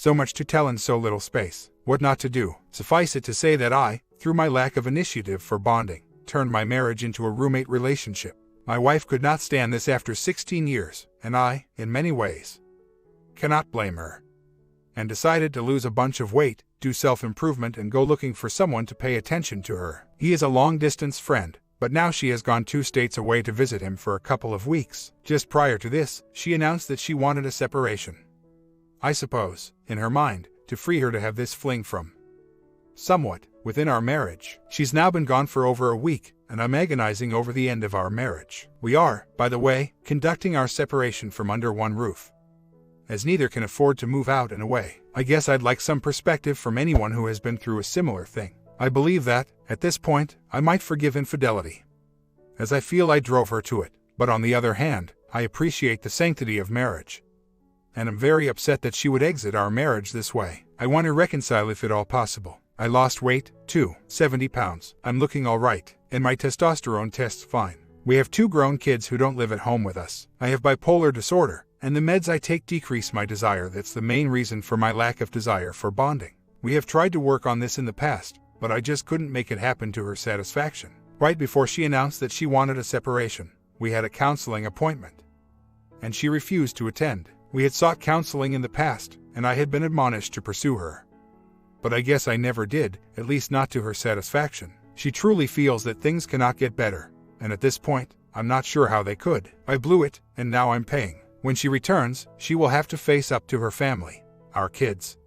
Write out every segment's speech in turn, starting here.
So much to tell in so little space. What not to do. Suffice it to say that I, through my lack of initiative for bonding, turned my marriage into a roommate relationship. My wife could not stand this after 16 years, and I, in many ways, cannot blame her. And decided to lose a bunch of weight, do self-improvement, and go looking for someone to pay attention to her. He is a long-distance friend, but now she has gone 2 states away to visit him for a couple of weeks. Just prior to this, she announced that she wanted a separation. I suppose, in her mind, to free her to have this fling from somewhat within our marriage. She's now been gone for over a week, and I'm agonizing over the end of our marriage. We are, by the way, conducting our separation from under one roof, as neither can afford to move out and away. I guess I'd like some perspective from anyone who has been through a similar thing. I believe that, at this point, I might forgive infidelity, as I feel I drove her to it. But on the other hand, I appreciate the sanctity of marriage, and am very upset that she would exit our marriage this way. I want to reconcile if at all possible. I lost weight, too, 70 pounds. I'm looking all right, and my testosterone test's fine. We have 2 grown kids who don't live at home with us. I have bipolar disorder, and the meds I take decrease my desire. That's the main reason for my lack of desire for bonding. We have tried to work on this in the past, but I just couldn't make it happen to her satisfaction. Right before she announced that she wanted a separation, we had a counseling appointment, and she refused to attend. We had sought counseling in the past, and I had been admonished to pursue her, but I guess I never did, at least not to her satisfaction. She truly feels that things cannot get better, and at this point, I'm not sure how they could. I blew it, and now I'm paying. When she returns, she will have to face up to her family, our kids,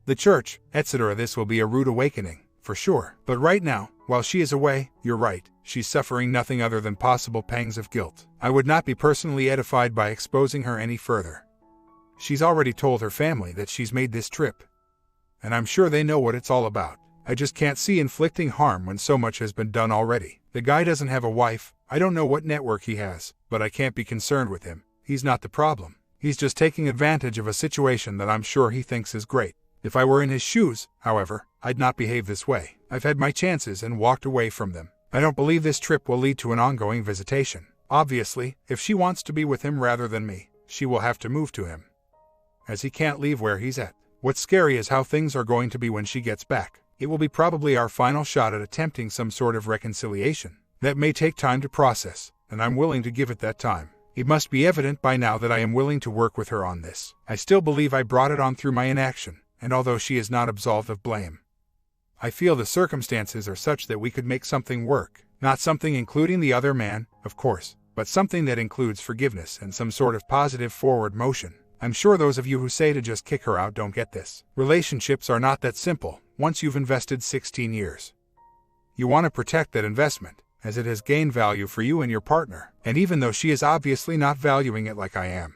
the church, etc. This will be a rude awakening, for sure. But right now, while she is away, you're right, she's suffering nothing other than possible pangs of guilt. I would not be personally edified by exposing her any further. She's already told her family that she's made this trip, and I'm sure they know what it's all about. I just can't see inflicting harm when so much has been done already. The guy doesn't have a wife. I don't know what network he has, but I can't be concerned with him. He's not the problem. He's just taking advantage of a situation that I'm sure he thinks is great. If I were in his shoes, however, I'd not behave this way. I've had my chances and walked away from them. I don't believe this trip will lead to an ongoing visitation. Obviously, if she wants to be with him rather than me, she will have to move to him, as he can't leave where he's at. What's scary is how things are going to be when she gets back. It will be probably our final shot at attempting some sort of reconciliation. That may take time to process, and I'm willing to give it that time. It must be evident by now that I am willing to work with her on this. I still believe I brought it on through my inaction, and although she is not absolved of blame, I feel the circumstances are such that we could make something work. Not something including the other man, of course, but something that includes forgiveness and some sort of positive forward motion. I'm sure those of you who say to just kick her out don't get this. Relationships are not that simple once you've invested 16 years. You want to protect that investment, as it has gained value for you and your partner. And even though she is obviously not valuing it like I am,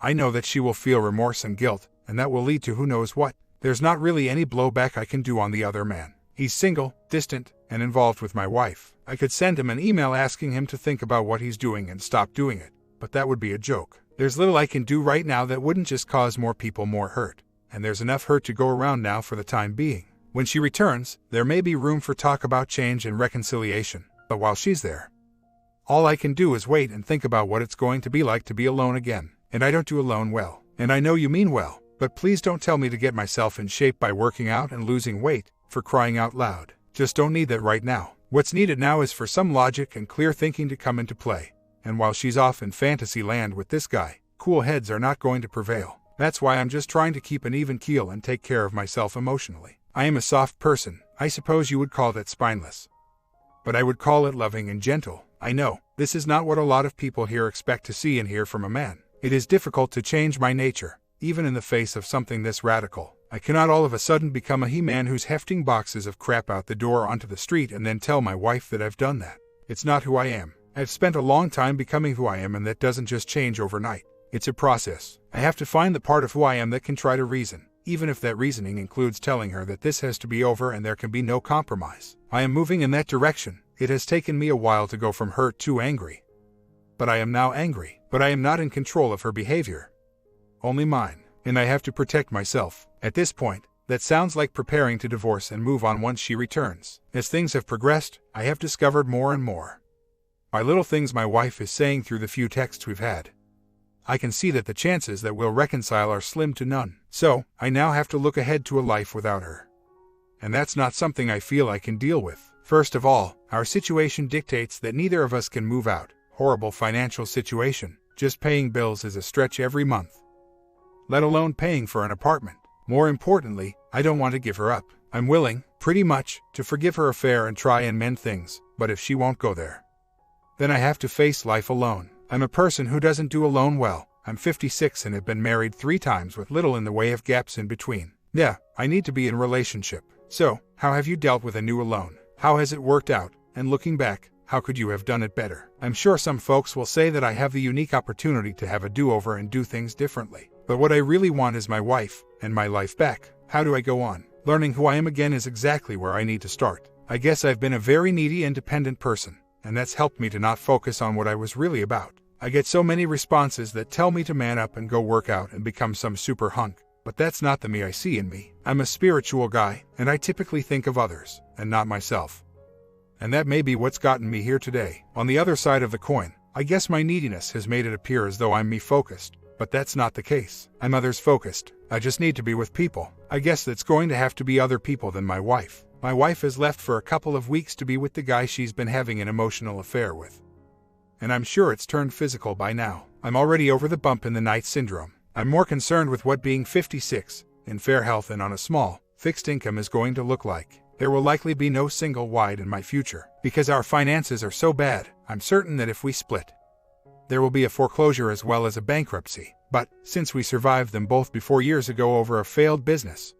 I know that she will feel remorse and guilt, and that will lead to who knows what. There's not really any blowback I can do on the other man. He's single, distant, and involved with my wife. I could send him an email asking him to think about what he's doing and stop doing it, but that would be a joke. There's little I can do right now that wouldn't just cause more people more hurt, and there's enough hurt to go around now for the time being. When she returns, there may be room for talk about change and reconciliation, but while she's there, all I can do is wait and think about what it's going to be like to be alone again. And I don't do alone well. And I know you mean well, but please don't tell me to get myself in shape by working out and losing weight, for crying out loud. Just don't need that right now. What's needed now is for some logic and clear thinking to come into play. And while she's off in fantasy land with this guy, cool heads are not going to prevail. That's why I'm just trying to keep an even keel and take care of myself emotionally. I am a soft person. I suppose you would call that spineless, but I would call it loving and gentle. I know, this is not what a lot of people here expect to see and hear from a man. It is difficult to change my nature, even in the face of something this radical. I cannot all of a sudden become a he-man who's hefting boxes of crap out the door onto the street and then tell my wife that I've done that. It's not who I am. I've spent a long time becoming who I am, and that doesn't just change overnight. It's a process. I have to find the part of who I am that can try to reason, even if that reasoning includes telling her that this has to be over and there can be no compromise. I am moving in that direction. It has taken me a while to go from hurt to angry. But I am now angry. But I am not in control of her behavior. Only mine. And I have to protect myself. At this point, that sounds like preparing to divorce and move on once she returns. As things have progressed, I have discovered more and more by little things my wife is saying through the few texts we've had. I can see that the chances that we'll reconcile are slim to none. So, I now have to look ahead to a life without her. And that's not something I feel I can deal with. First of all, our situation dictates that neither of us can move out. Horrible financial situation. Just paying bills is a stretch every month, let alone paying for an apartment. More importantly, I don't want to give her up. I'm willing, pretty much, to forgive her affair and try and mend things, but if she won't go there, then I have to face life alone. I'm a person who doesn't do alone well. I'm 56 and have been married 3 times with little in the way of gaps in between. Yeah, I need to be in a relationship. So, how have you dealt with a new alone? How has it worked out? And looking back, how could you have done it better? I'm sure some folks will say that I have the unique opportunity to have a do-over and do things differently. But what I really want is my wife, and my life back. How do I go on? Learning who I am again is exactly where I need to start. I guess I've been a very needy, independent person, and that's helped me to not focus on what I was really about. I get so many responses that tell me to man up and go work out and become some super hunk. But that's not the me I see in me. I'm a spiritual guy, and I typically think of others, and not myself. And that may be what's gotten me here today. On the other side of the coin, I guess my neediness has made it appear as though I'm me-focused. But that's not the case. I'm others-focused. I just need to be with people. I guess that's going to have to be other people than my wife. My wife has left for a couple of weeks to be with the guy she's been having an emotional affair with. And I'm sure it's turned physical by now. I'm already over the bump in the night syndrome. I'm more concerned with what being 56, in fair health and on a small, fixed income is going to look like. There will likely be no single wide in my future. Because our finances are so bad, I'm certain that if we split, there will be a foreclosure as well as a bankruptcy. But, since we survived them both before years ago over a failed business,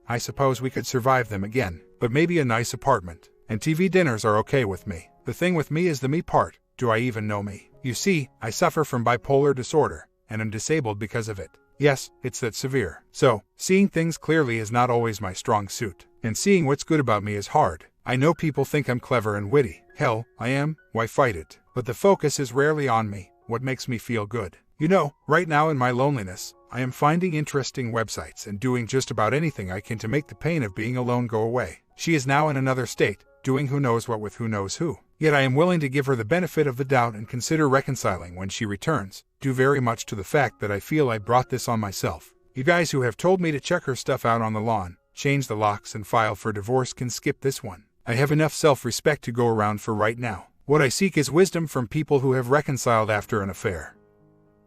I suppose we could survive them again. But maybe a nice apartment and TV dinners are okay with me. The thing with me is the me part. Do I even know me? You see, I suffer from bipolar disorder, and am disabled because of it. Yes, it's that severe. So, seeing things clearly is not always my strong suit. And seeing what's good about me is hard. I know people think I'm clever and witty. Hell, I am. Why fight it? But the focus is rarely on me, what makes me feel good. You know, right now in my loneliness, I am finding interesting websites and doing just about anything I can to make the pain of being alone go away. She is now in another state, doing who knows what with who knows who. Yet I am willing to give her the benefit of the doubt and consider reconciling when she returns, due very much to the fact that I feel I brought this on myself. You guys who have told me to check her stuff out on the lawn, change the locks and file for divorce can skip this one. I have enough self-respect to go around for right now. What I seek is wisdom from people who have reconciled after an affair.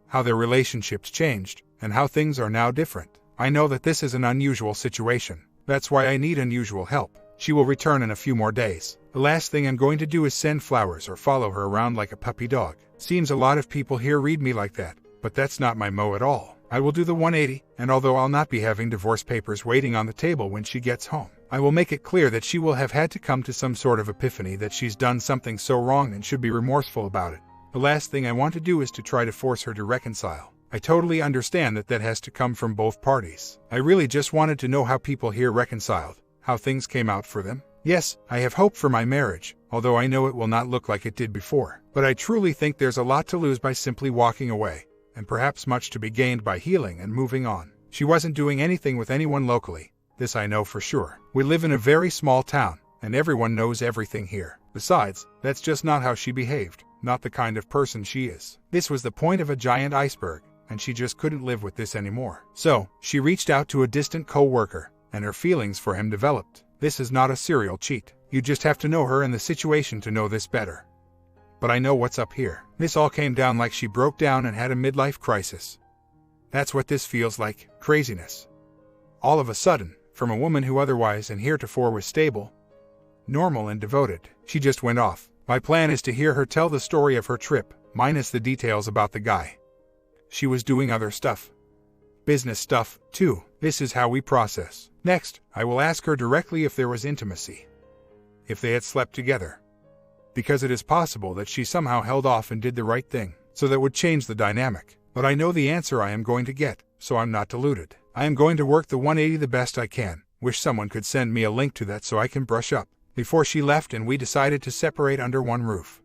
How their relationships changed, and how things are now different. I know that this is an unusual situation. That's why I need unusual help. She will return in a few more days. The last thing I'm going to do is send flowers or follow her around like a puppy dog. Seems a lot of people here read me like that, but that's not my mo at all. I will do the 180, and although I'll not be having divorce papers waiting on the table when she gets home, I will make it clear that she will have had to come to some sort of epiphany that she's done something so wrong and should be remorseful about it. The last thing I want to do is to try to force her to reconcile. I totally understand that has to come from both parties. I really just wanted to know how people here reconciled, how things came out for them. Yes, I have hope for my marriage, although I know it will not look like it did before. But I truly think there's a lot to lose by simply walking away, and perhaps much to be gained by healing and moving on. She wasn't doing anything with anyone locally. This I know for sure. We live in a very small town, and everyone knows everything here. Besides, that's just not how she behaved, not the kind of person she is. This was the point of a giant iceberg, and she just couldn't live with this anymore. So, she reached out to a distant co-worker, and her feelings for him developed. This is not a serial cheat. You just have to know her and the situation to know this better. But I know what's up here. This all came down like she broke down and had a midlife crisis. That's what this feels like, craziness. All of a sudden, from a woman who otherwise and heretofore was stable, normal and devoted, she just went off. My plan is to hear her tell the story of her trip, minus the details about the guy. She was doing other stuff. Business stuff, too. This is how we process. Next, I will ask her directly if there was intimacy. If they had slept together. Because it is possible that she somehow held off and did the right thing, so that would change the dynamic. But I know the answer I am going to get, so I'm not deluded. I am going to work the 180 the best I can. Wish someone could send me a link to that so I can brush up. Before she left and we decided to separate under one roof,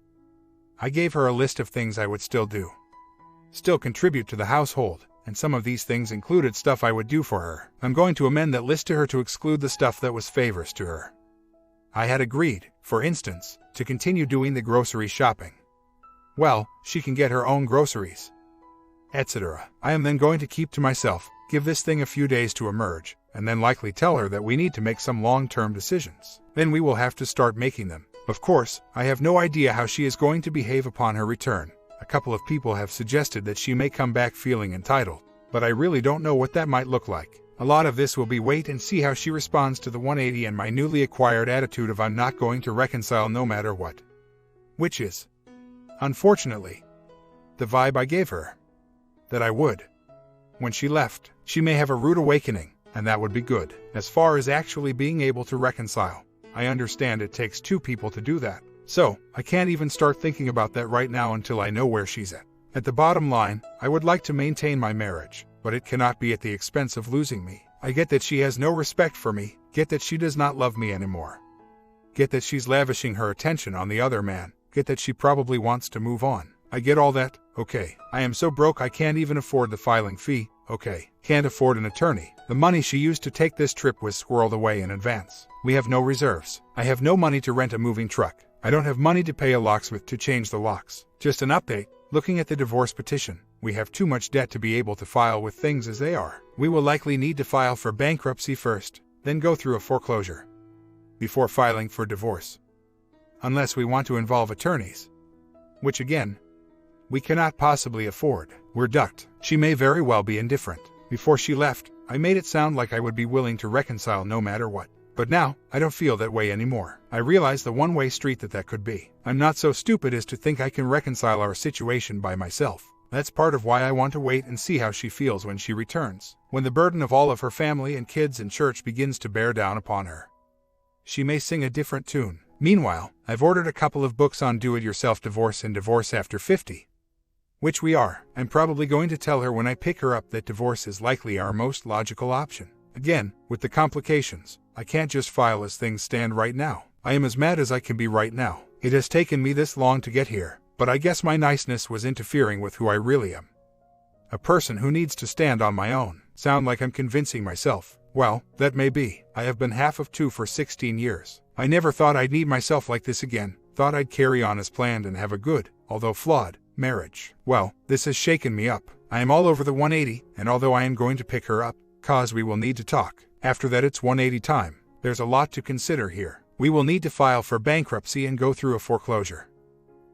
I gave her a list of things I would still do. Still contribute to the household, and some of these things included stuff I would do for her. I'm going to amend that list to her to exclude the stuff that was favors to her. I had agreed, for instance, to continue doing the grocery shopping. Well, she can get her own groceries. etc. I am then going to keep to myself, give this thing a few days to emerge, and then likely tell her that we need to make some long-term decisions. Then we will have to start making them. Of course, I have no idea how she is going to behave upon her return. A couple of people have suggested that she may come back feeling entitled, but I really don't know what that might look like. A lot of this will be wait and see how she responds to the 180 and my newly acquired attitude of I'm not going to reconcile no matter what. Which is, unfortunately, the vibe I gave her. That I would. When she left, she may have a rude awakening, and that would be good. As far as actually being able to reconcile, I understand it takes two people to do that. So, I can't even start thinking about that right now until I know where she's at. At the bottom line, I would like to maintain my marriage, but it cannot be at the expense of losing me. I get that she has no respect for me, get that she does not love me anymore. Get that she's lavishing her attention on the other man, get that she probably wants to move on. I get all that, okay. I am so broke I can't even afford the filing fee, okay. Can't afford an attorney. The money she used to take this trip was squirreled away in advance. We have no reserves. I have no money to rent a moving truck. I don't have money to pay a locksmith to change the locks. Just an update, looking at the divorce petition, we have too much debt to be able to file with things as they are. We will likely need to file for bankruptcy first, then go through a foreclosure before filing for divorce. Unless we want to involve attorneys. Which again, we cannot possibly afford. We're ducked. She may very well be indifferent. Before she left, I made it sound like I would be willing to reconcile no matter what. But now, I don't feel that way anymore. I realize the one-way street that could be. I'm not so stupid as to think I can reconcile our situation by myself. That's part of why I want to wait and see how she feels when she returns. When the burden of all of her family and kids and church begins to bear down upon her, she may sing a different tune. Meanwhile, I've ordered a couple of books on do-it-yourself divorce and divorce after 50. Which we are. I'm probably going to tell her when I pick her up that divorce is likely our most logical option. Again, with the complications, I can't just file as things stand right now. I am as mad as I can be right now. It has taken me this long to get here, but I guess my niceness was interfering with who I really am. A person who needs to stand on my own. Sound like I'm convincing myself. Well, that may be. I have been half of two for 16 years. I never thought I'd need myself like this again. Thought I'd carry on as planned and have a good, although flawed, marriage. Well, this has shaken me up. I am all over the 180, and although I am going to pick her up, cause we will need to talk. After that it's 180 time. There's a lot to consider here. We will need to file for bankruptcy and go through a foreclosure.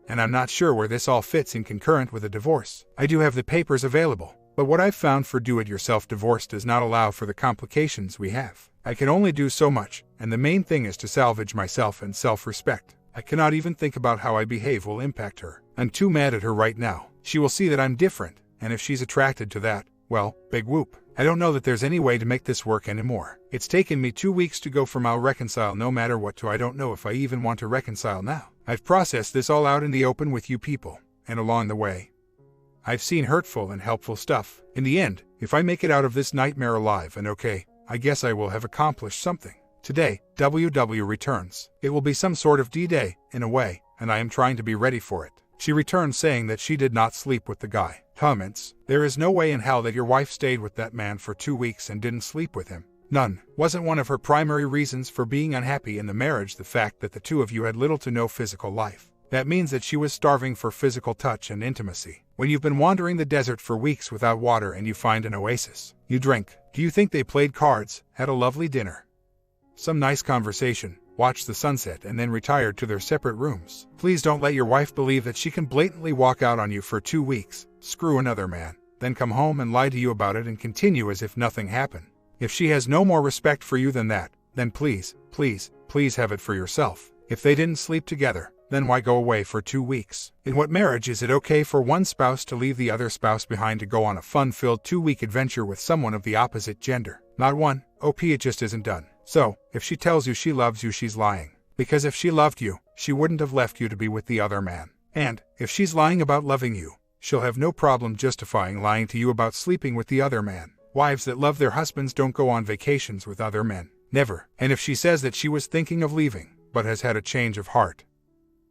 And I'm not sure where this all fits in concurrent with a divorce. I do have the papers available, but what I've found for do-it-yourself divorce does not allow for the complications we have. I can only do so much, and the main thing is to salvage myself and self-respect. I cannot even think about how I behave will impact her. I'm too mad at her right now. She will see that I'm different, and if she's attracted to that, well, big whoop. I don't know that there's any way to make this work anymore. It's taken me 2 weeks to go from I'll reconcile no matter what to I don't know if I even want to reconcile now. I've processed this all out in the open with you people, and along the way, I've seen hurtful and helpful stuff. In the end, if I make it out of this nightmare alive and okay, I guess I will have accomplished something. Today, WW returns. It will be some sort of D-Day, in a way, and I am trying to be ready for it. She returns saying that she did not sleep with the guy. Comments: there is no way in hell that your wife stayed with that man for 2 weeks and didn't sleep with him. None. Wasn't one of her primary reasons for being unhappy in the marriage the fact that the two of you had little to no physical life? That means that she was starving for physical touch and intimacy. When you've been wandering the desert for weeks without water and you find an oasis, you drink. Do you think they played cards, had a lovely dinner, some nice conversation, watched the sunset and then retired to their separate rooms? Please don't let your wife believe that she can blatantly walk out on you for 2 weeks, screw another man, then come home and lie to you about it and continue as if nothing happened. If she has no more respect for you than that, then please, please, please have it for yourself. If they didn't sleep together, then why go away for 2 weeks? In what marriage is it okay for one spouse to leave the other spouse behind to go on a fun-filled 2-week adventure with someone of the opposite gender? Not one. OP, it just isn't done. So, if she tells you she loves you, she's lying. Because if she loved you, she wouldn't have left you to be with the other man. And, if she's lying about loving you, she'll have no problem justifying lying to you about sleeping with the other man. Wives that love their husbands don't go on vacations with other men. Never. And if she says that she was thinking of leaving, but has had a change of heart,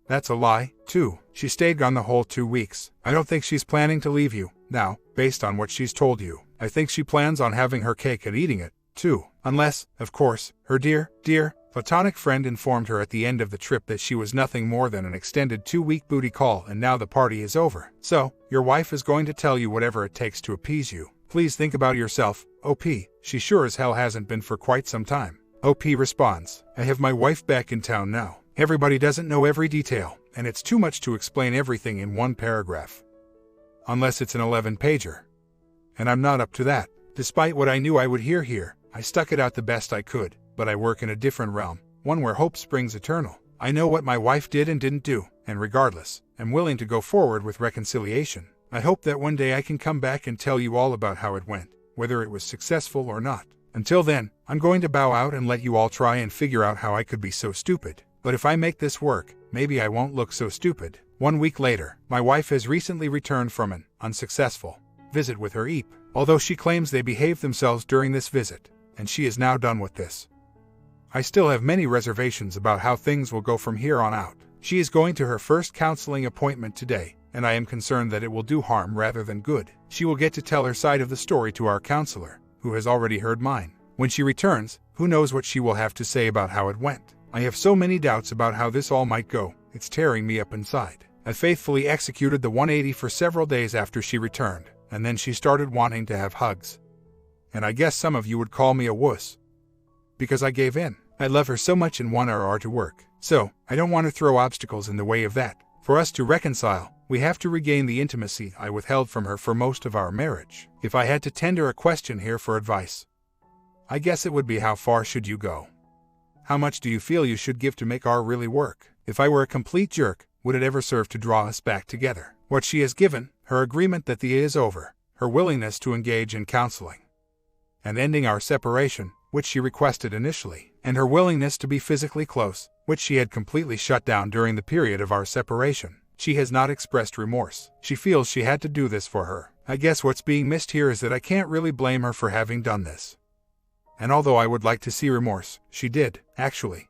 that's a lie, too. She stayed gone the whole 2 weeks. I don't think she's planning to leave you, now, based on what she's told you. I think she plans on having her cake and eating it, too. Unless, of course, her dear Platonic friend informed her at the end of the trip that she was nothing more than an extended 2-week booty call and now the party is over. So, your wife is going to tell you whatever it takes to appease you. Please think about yourself, OP. She sure as hell hasn't been for quite some time. OP responds, I have my wife back in town now. Everybody doesn't know every detail, and it's too much to explain everything in one paragraph. Unless it's an 11-pager. And I'm not up to that. Despite what I knew I would hear here, I stuck it out the best I could, but I work in a different realm, one where hope springs eternal. I know what my wife did and didn't do, and regardless, I'm willing to go forward with reconciliation. I hope that one day I can come back and tell you all about how it went, whether it was successful or not. Until then, I'm going to bow out and let you all try and figure out how I could be so stupid. But if I make this work, maybe I won't look so stupid. 1 week later, my wife has recently returned from an unsuccessful visit with her EAP, although she claims they behaved themselves during this visit, and she is now done with this. I still have many reservations about how things will go from here on out. She is going to her first counseling appointment today, and I am concerned that it will do harm rather than good. She will get to tell her side of the story to our counselor, who has already heard mine. When she returns, who knows what she will have to say about how it went. I have so many doubts about how this all might go, it's tearing me up inside. I faithfully executed the 180 for several days after she returned, and then she started wanting to have hugs. And I guess some of you would call me a wuss. Because I gave in. I love her so much and want her to work. So, I don't want to throw obstacles in the way of that. For us to reconcile, we have to regain the intimacy I withheld from her for most of our marriage. If I had to tender a question here for advice, I guess it would be, how far should you go? How much do you feel you should give to make our really work? If I were a complete jerk, would it ever serve to draw us back together? What she has given, her agreement that the is over, her willingness to engage in counseling, and ending our separation, which she requested initially, and her willingness to be physically close, which she had completely shut down during the period of our separation. She has not expressed remorse. She feels she had to do this for her. I guess what's being missed here is that I can't really blame her for having done this. And although I would like to see remorse, she did, actually.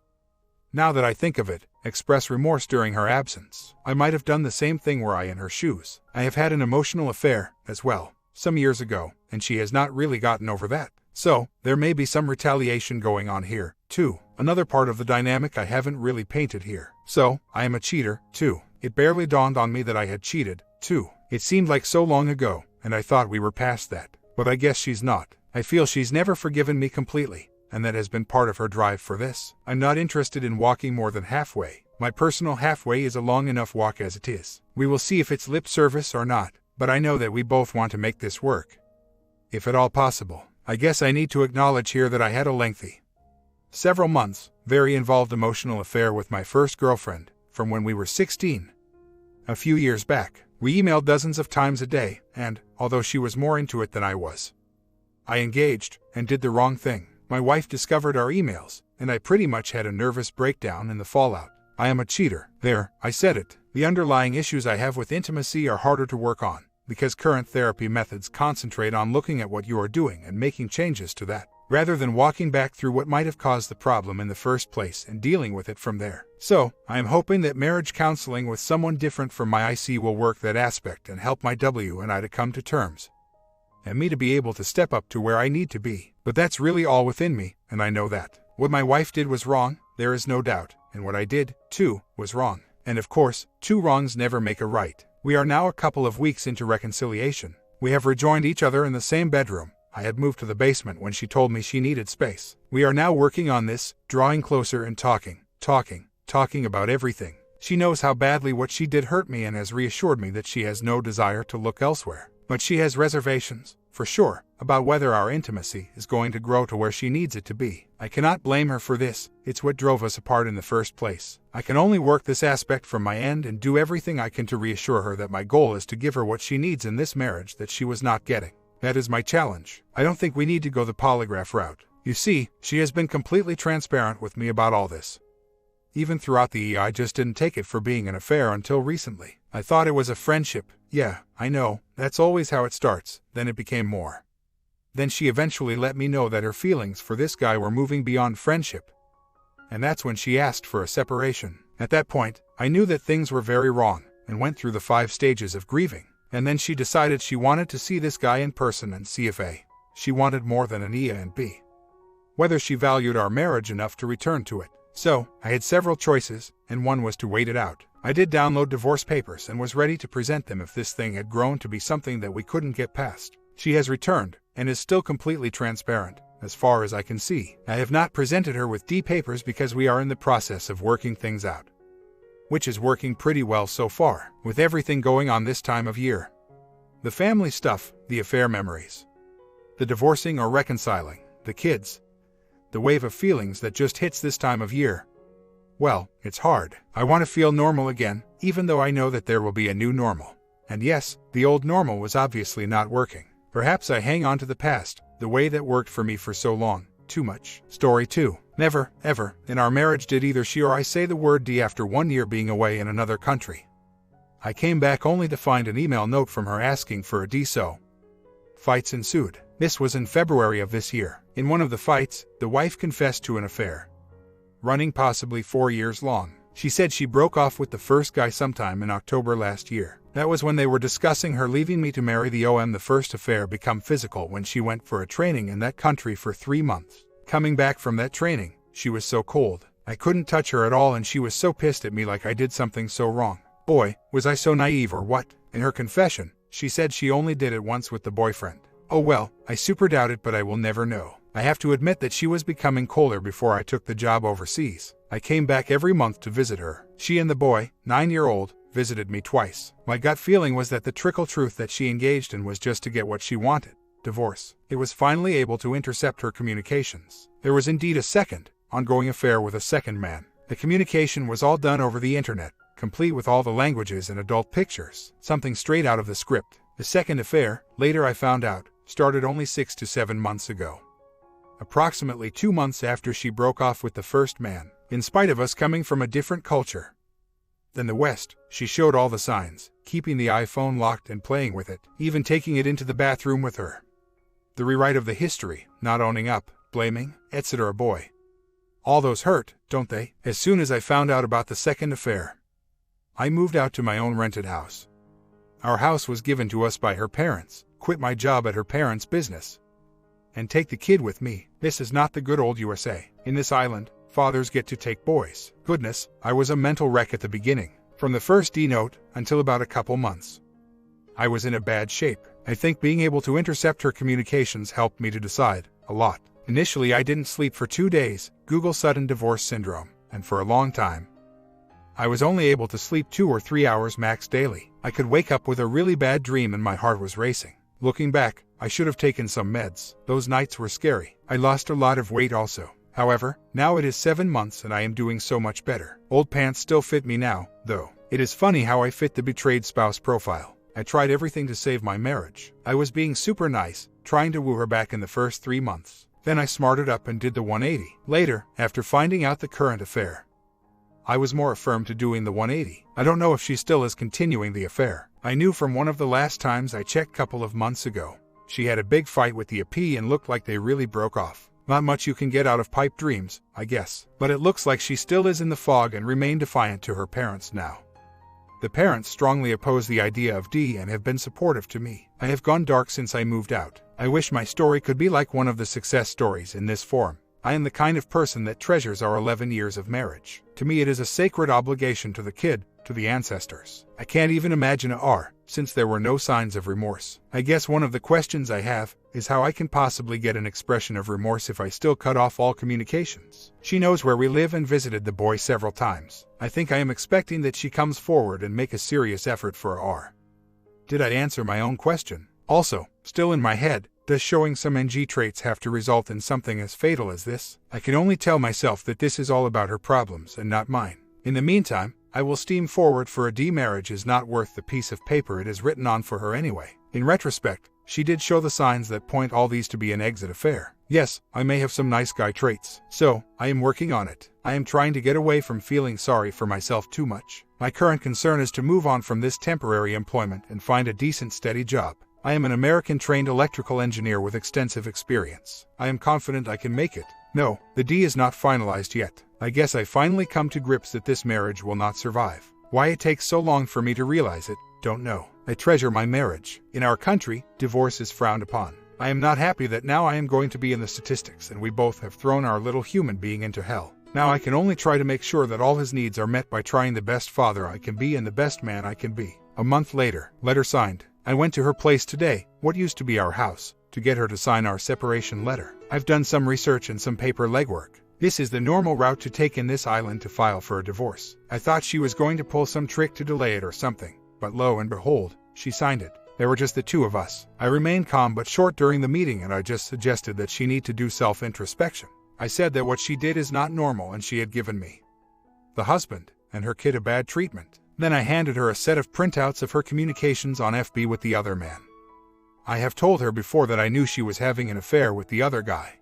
Now that I think of it, express remorse during her absence. I might have done the same thing were I in her shoes. I have had an emotional affair, as well, some years ago, and she has not really gotten over that. So, there may be some retaliation going on here, too. Another part of the dynamic I haven't really painted here. So, I am a cheater, too. It barely dawned on me that I had cheated, too. It seemed like so long ago, and I thought we were past that. But I guess she's not. I feel she's never forgiven me completely, and that has been part of her drive for this. I'm not interested in walking more than halfway. My personal halfway is a long enough walk as it is. We will see if it's lip service or not, but I know that we both want to make this work. If at all possible. I guess I need to acknowledge here that I had a lengthy, several months, very involved emotional affair with my first girlfriend, from when we were 16. A few years back, we emailed dozens of times a day, and, although she was more into it than I was, I engaged, and did the wrong thing. My wife discovered our emails, and I pretty much had a nervous breakdown in the fallout. I am a cheater. There, I said it. The underlying issues I have with intimacy are harder to work on, because current therapy methods concentrate on looking at what you are doing and making changes to that, rather than walking back through what might have caused the problem in the first place and dealing with it from there. So, I am hoping that marriage counseling with someone different from my IC will work that aspect and help my W and I to come to terms, and me to be able to step up to where I need to be. But that's really all within me, and I know that. What my wife did was wrong, there is no doubt, and what I did, too, was wrong. And of course, two wrongs never make a right. We are now a couple of weeks into reconciliation. We have rejoined each other in the same bedroom. I had moved to the basement when she told me she needed space. We are now working on this, drawing closer and talking about everything. She knows how badly what she did hurt me and has reassured me that she has no desire to look elsewhere. But she has reservations, for sure, about whether our intimacy is going to grow to where she needs it to be. I cannot blame her for this. It's what drove us apart in the first place. I can only work this aspect from my end and do everything I can to reassure her that my goal is to give her what she needs in this marriage that she was not getting. That is my challenge. I don't think we need to go the polygraph route. You see, she has been completely transparent with me about all this. Even throughout the I just didn't take it for being an affair until recently. I thought it was a friendship. Yeah, I know, that's always how it starts. Then it became more. Then she eventually let me know that her feelings for this guy were moving beyond friendship. And that's when she asked for a separation. At that point, I knew that things were very wrong, and went through the 5 stages of grieving. And then she decided she wanted to see this guy in person and see if A, she wanted more than an E and B, whether she valued our marriage enough to return to it. So, I had several choices, and one was to wait it out. I did download divorce papers and was ready to present them if this thing had grown to be something that we couldn't get past. She has returned, and is still completely transparent, as far as I can see. I have not presented her with D papers because we are in the process of working things out, which is working pretty well so far, with everything going on this time of year. The family stuff, the affair memories, the divorcing or reconciling, the kids, the wave of feelings that just hits this time of year. Well, it's hard. I want to feel normal again, even though I know that there will be a new normal. And yes, the old normal was obviously not working. Perhaps I hang on to the past, the way that worked for me for so long, too much. Story 2. Never, ever, in our marriage did either she or I say the word D after 1 year being away in another country. I came back only to find an email note from her asking for a D, so fights ensued. This was in February of this year. In one of the fights, the wife confessed to an affair, running possibly 4 years long. She said she broke off with the first guy sometime in October last year. That was when they were discussing her leaving me to marry the OM. The first affair become physical when she went for a training in that country for 3 months. Coming back from that training, she was so cold. I couldn't touch her at all and she was so pissed at me like I did something so wrong. Boy, was I so naive or what? In her confession, she said she only did it once with the boyfriend. Oh well, I super doubt it, but I will never know. I have to admit that she was becoming colder before I took the job overseas. I came back every month to visit her. She and the boy, 9-year-old, visited me twice. My gut feeling was that the trickle truth that she engaged in was just to get what she wanted, divorce. It was finally able to intercept her communications. There was indeed a second, ongoing affair with a second man. The communication was all done over the internet, complete with all the languages and adult pictures, something straight out of the script. The second affair, later I found out, started only 6 to 7 months ago. Approximately 2 months after she broke off with the first man. In spite of us coming from a different culture than the West, she showed all the signs, keeping the iPhone locked and playing with it, even taking it into the bathroom with her. The rewrite of the history, not owning up, blaming, etc. Boy, all those hurt, don't they? As soon as I found out about the second affair, I moved out to my own rented house. Our house was given to us by her parents, quit my job at her parents' business, and take the kid with me. This is not the good old USA. In this island, fathers get to take boys. Goodness, I was a mental wreck at the beginning. From the first D note, until about a couple months, I was in a bad shape. I think being able to intercept her communications helped me to decide a lot. Initially I didn't sleep for 2 days, Google sudden divorce syndrome, and for a long time, I was only able to sleep 2 or 3 hours max daily. I could wake up with a really bad dream and my heart was racing. Looking back, I should have taken some meds. Those nights were scary. I lost a lot of weight also. However, now it is 7 months and I am doing so much better. Old pants still fit me now, though. It is funny how I fit the betrayed spouse profile. I tried everything to save my marriage. I was being super nice, trying to woo her back in the first 3 months. Then I smarted up and did the 180. Later, after finding out the current affair, I was more affirmed to doing the 180. I don't know if she still is continuing the affair. I knew from one of the last times I checked couple of months ago. She had a big fight with the AP and looked like they really broke off. Not much you can get out of pipe dreams, I guess. But it looks like she still is in the fog and remain defiant to her parents now. The parents strongly oppose the idea of D and have been supportive to me. I have gone dark since I moved out. I wish my story could be like one of the success stories in this form. I am the kind of person that treasures our 11 years of marriage. To me it is a sacred obligation to the kid, to the ancestors. I can't even imagine a R, since there were no signs of remorse. I guess one of the questions I have is how I can possibly get an expression of remorse if I still cut off all communications. She knows where we live and visited the boy several times. I think I am expecting that she comes forward and make a serious effort for a R. Did I answer my own question? Also, still in my head, does showing some NG traits have to result in something as fatal as this? I can only tell myself that this is all about her problems and not mine. In the meantime, I will steam forward, for a D marriage is not worth the piece of paper it is written on for her anyway. In retrospect, she did show the signs that point all these to be an exit affair. Yes, I may have some nice guy traits. So, I am working on it. I am trying to get away from feeling sorry for myself too much. My current concern is to move on from this temporary employment and find a decent steady job. I am an American-trained electrical engineer with extensive experience. I am confident I can make it. No, the D is not finalized yet. I guess I finally come to grips that this marriage will not survive. Why it takes so long for me to realize it, don't know. I treasure my marriage. In our country, divorce is frowned upon. I am not happy that now I am going to be in the statistics and we both have thrown our little human being into hell. Now I can only try to make sure that all his needs are met by trying the best father I can be and the best man I can be. A month later, letter signed. I went to her place today, what used to be our house, to get her to sign our separation letter. I've done some research and some paper legwork. This is the normal route to take in this island to file for a divorce. I thought she was going to pull some trick to delay it or something, but lo and behold, she signed it. There were just the two of us. I remained calm but short during the meeting, and I just suggested that she need to do self-introspection. I said that what she did is not normal and she had given me, the husband, and her kid a bad treatment. Then I handed her a set of printouts of her communications on FB with the other man. I have told her before that I knew she was having an affair with the other guy,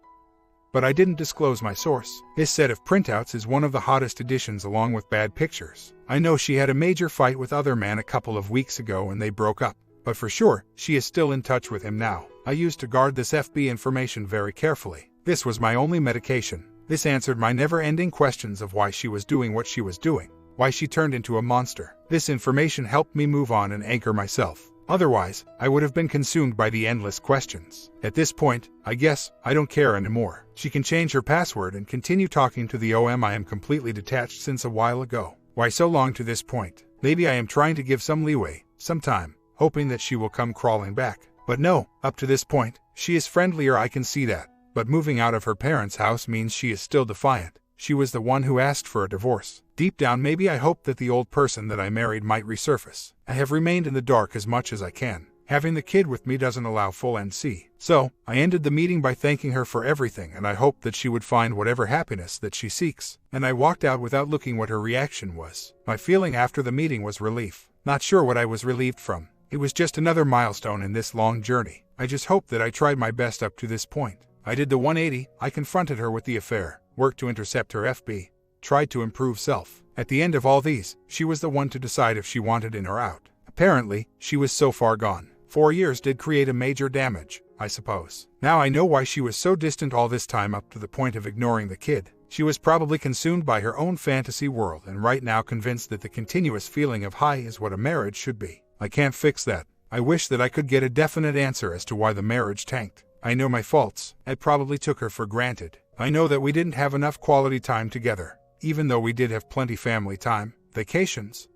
but I didn't disclose my source. This set of printouts is one of the hottest editions along with bad pictures. I know she had a major fight with other man a couple of weeks ago and they broke up, but for sure, she is still in touch with him now. I used to guard this FB information very carefully. This was my only medication. This answered my never-ending questions of why she was doing what she was doing, why she turned into a monster. This information helped me move on and anchor myself. Otherwise, I would have been consumed by the endless questions. At this point, I guess, I don't care anymore. She can change her password and continue talking to the OM. I am completely detached since a while ago. Why so long to this point? Maybe I am trying to give some leeway, some time, hoping that she will come crawling back. But no, up to this point, she is friendlier, I can see that. But moving out of her parents' house means she is still defiant. She was the one who asked for a divorce. Deep down, maybe I hoped that the old person that I married might resurface. I have remained in the dark as much as I can. Having the kid with me doesn't allow full NC. So, I ended the meeting by thanking her for everything, and I hoped that she would find whatever happiness that she seeks. And I walked out without looking what her reaction was. My feeling after the meeting was relief. Not sure what I was relieved from. It was just another milestone in this long journey. I just hoped that I tried my best up to this point. I did the 180, I confronted her with the affair, worked to intercept her FB, tried to improve self. At the end of all these, she was the one to decide if she wanted in or out. Apparently, she was so far gone. 4 years did create a major damage, I suppose. Now I know why she was so distant all this time up to the point of ignoring the kid. She was probably consumed by her own fantasy world and right now convinced that the continuous feeling of high is what a marriage should be. I can't fix that. I wish that I could get a definite answer as to why the marriage tanked. I know my faults. I probably took her for granted. I know that we didn't have enough quality time together, even though we did have plenty family time, vacations,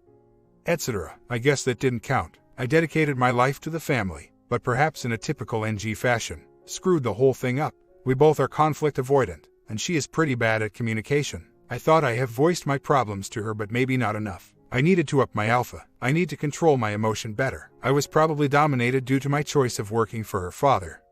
etc. I guess that didn't count. I dedicated my life to the family, but perhaps in a typical NG fashion, screwed the whole thing up. We both are conflict avoidant, and she is pretty bad at communication. I thought I have voiced my problems to her, but maybe not enough. I needed to up my alpha. I need to control my emotion better. I was probably dominated due to my choice of working for her father.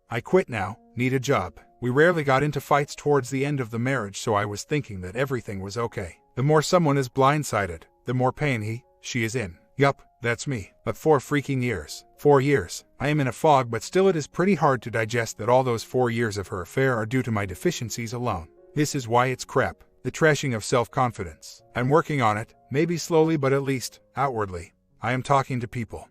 I quit now, need a job. We rarely got into fights towards the end of the marriage, so I was thinking that everything was okay. The more someone is blindsided, the more pain she is in. Yup, that's me. But 4 freaking years. 4 years. I am in a fog, but still it is pretty hard to digest that all those 4 years of her affair are due to my deficiencies alone. This is why it's crap. The trashing of self-confidence. I'm working on it, maybe slowly but at least, outwardly. I am talking to people.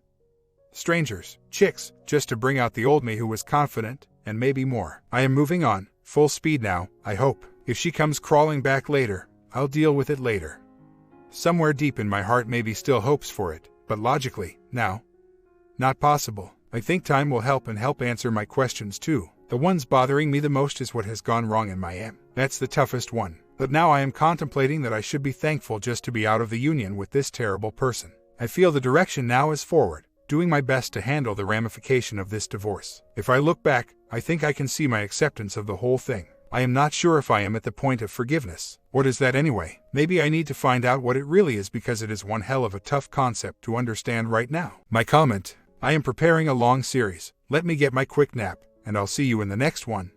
Strangers, chicks, just to bring out the old me who was confident, and maybe more. I am moving on, full speed now, I hope. If she comes crawling back later, I'll deal with it later. Somewhere deep in my heart maybe still hopes for it, but logically, now, not possible. I think time will help and help answer my questions too. The ones bothering me the most is what has gone wrong in my am. That's the toughest one. But now I am contemplating that I should be thankful just to be out of the union with this terrible person. I feel the direction now is forward, doing my best to handle the ramification of this divorce. If I look back, I think I can see my acceptance of the whole thing. I am not sure if I am at the point of forgiveness. What is that anyway? Maybe I need to find out what it really is, because it is one hell of a tough concept to understand right now. My comment: I am preparing a long series. Let me get my quick nap, and I'll see you in the next one.